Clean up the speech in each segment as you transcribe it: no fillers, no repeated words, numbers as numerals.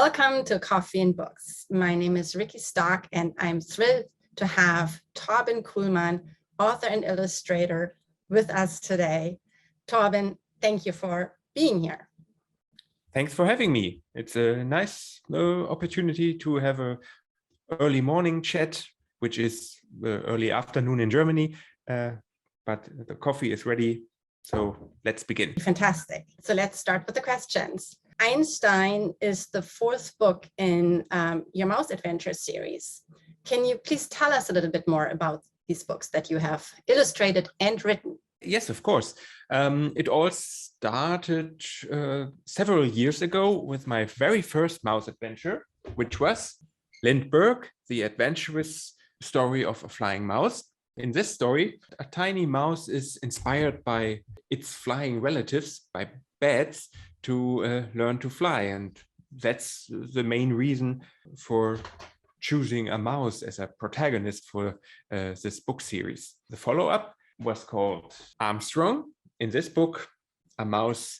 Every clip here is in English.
Welcome to Coffee and Books. My name is Riky Stock, and I'm thrilled to have Torben Kuhlmann, author and illustrator, with us today. Torben, thank you for being here. Thanks for having me. It's a nice opportunity to have an early morning chat, which is early afternoon in Germany, but the coffee is ready. So let's begin. Fantastic. So let's start with the questions. EINSTEIN is the fourth book in your Mouse Adventure series. Can you please tell us a little bit more about these books that you have illustrated and written? Yes, of course. It all started several years ago with my very first mouse adventure, which was Lindbergh, the adventurous story of a flying mouse. In this story, a tiny mouse is inspired by its flying relatives, by bats, to learn to fly. And that's the main reason for choosing a mouse as a protagonist for this book series. The follow-up was called Armstrong. In this book, a mouse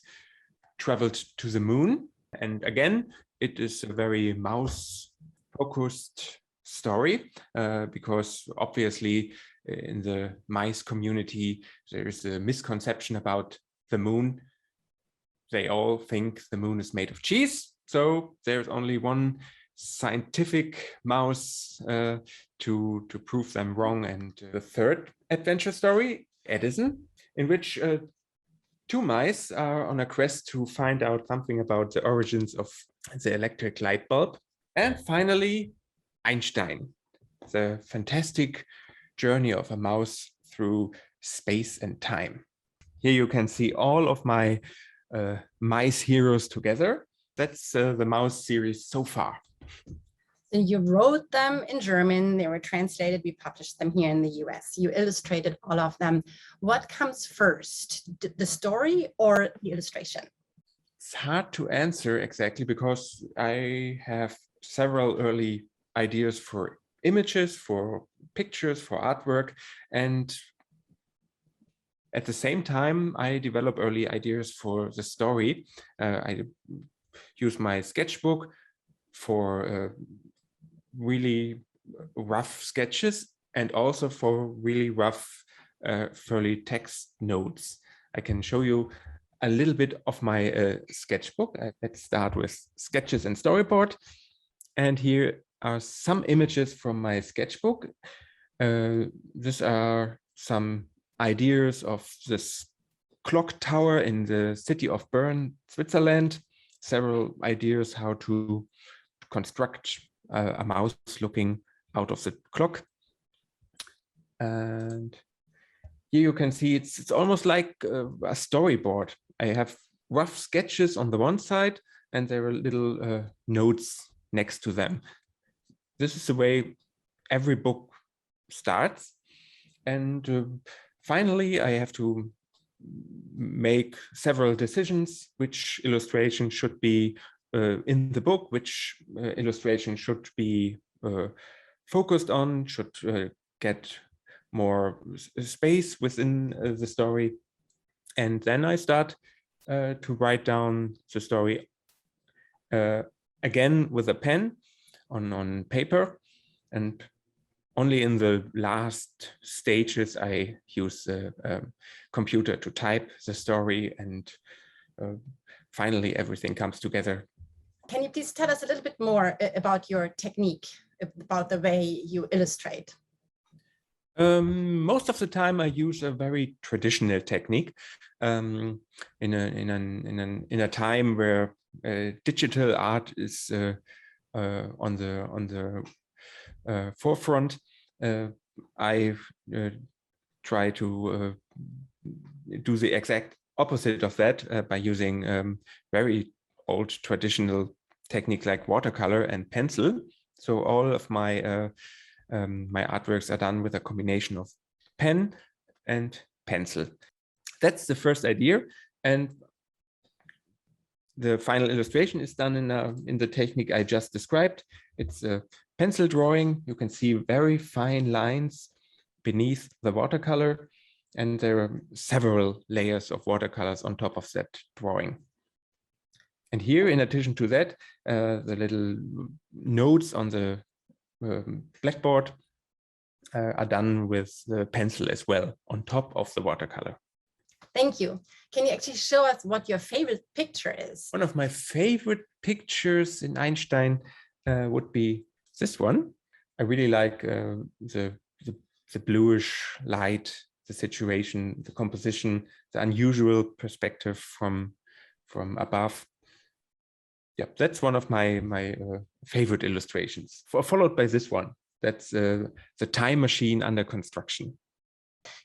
traveled to the moon. And again, it is a very mouse-focused story because obviously in the mice community, there is a misconception about the moon. They all think the moon is made of cheese. So there's only one scientific mouse to prove them wrong. And the third adventure story, Edison, in which two mice are on a quest to find out something about the origins of the electric light bulb. And finally, Einstein, the fantastic journey of a mouse through space and time. Here you can see all of my mice heroes together. That's the mouse series so far. So you wrote them in German, they were translated, we published them here in the US. You illustrated all of them. What comes first, the story or the illustration? It's hard to answer exactly because I have several early ideas for images, for pictures, for artwork, and at the same time, I develop early ideas for the story. I use my sketchbook for really rough sketches and also for really rough early text notes. I can show you a little bit of my sketchbook. Let's start with sketches and storyboard. And here are some images from my sketchbook. These are some ideas of this clock tower in the city of Bern, Switzerland. Several ideas how to construct a mouse looking out of the clock. And here you can see it's almost like a storyboard. I have rough sketches on the one side and there are little notes next to them. This is the way every book starts. And finally, I have to make several decisions, which illustration should be in the book, which illustration should be focused on, should get more space within the story. And then I start to write down the story again with a pen on paper, and only in the last stages I use the computer to type the story, and finally everything comes together. Can you please tell us a little bit more about your technique, about the way you illustrate? Most of the time I use a very traditional technique in a time where digital art is on the forefront. I try to do the exact opposite of that by using very old traditional technique like watercolor and pencil. So all of my my artworks are done with a combination of pen and pencil. That's the first idea, and the final illustration is done in the technique I just described. It's a pencil drawing. You can see very fine lines beneath the watercolor, and there are several layers of watercolors on top of that drawing. And here, in addition to that, the little notes on the blackboard are done with the pencil as well, on top of the watercolor. Thank you. Can you actually show us what your favorite picture is? One of my favorite pictures in Einstein would be this one. I really like the bluish light, the situation, the composition, the unusual perspective from above. Yeah, that's one of my favorite illustrations. Followed by this one. That's the time machine under construction.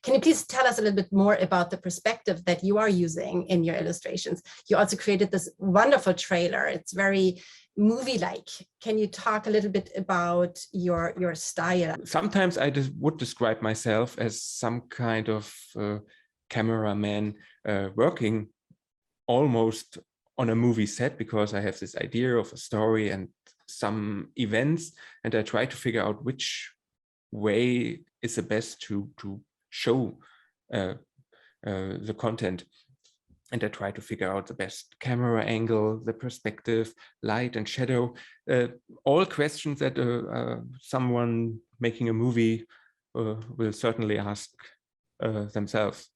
Can you please tell us a little bit more about the perspective that you are using in your illustrations? You also created this wonderful trailer. It's very movie-like. Can you talk a little bit about your style? Sometimes I would describe myself as some kind of cameraman working almost on a movie set, because I have this idea of a story and some events, and I try to figure out which way is the best to show the content. And I try to figure out the best camera angle, the perspective, light and shadow, all questions that someone making a movie will certainly ask themselves.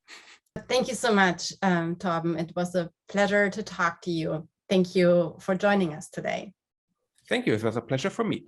Thank you so much, Torben. It was a pleasure to talk to you. Thank you for joining us today. Thank you. It was a pleasure for me.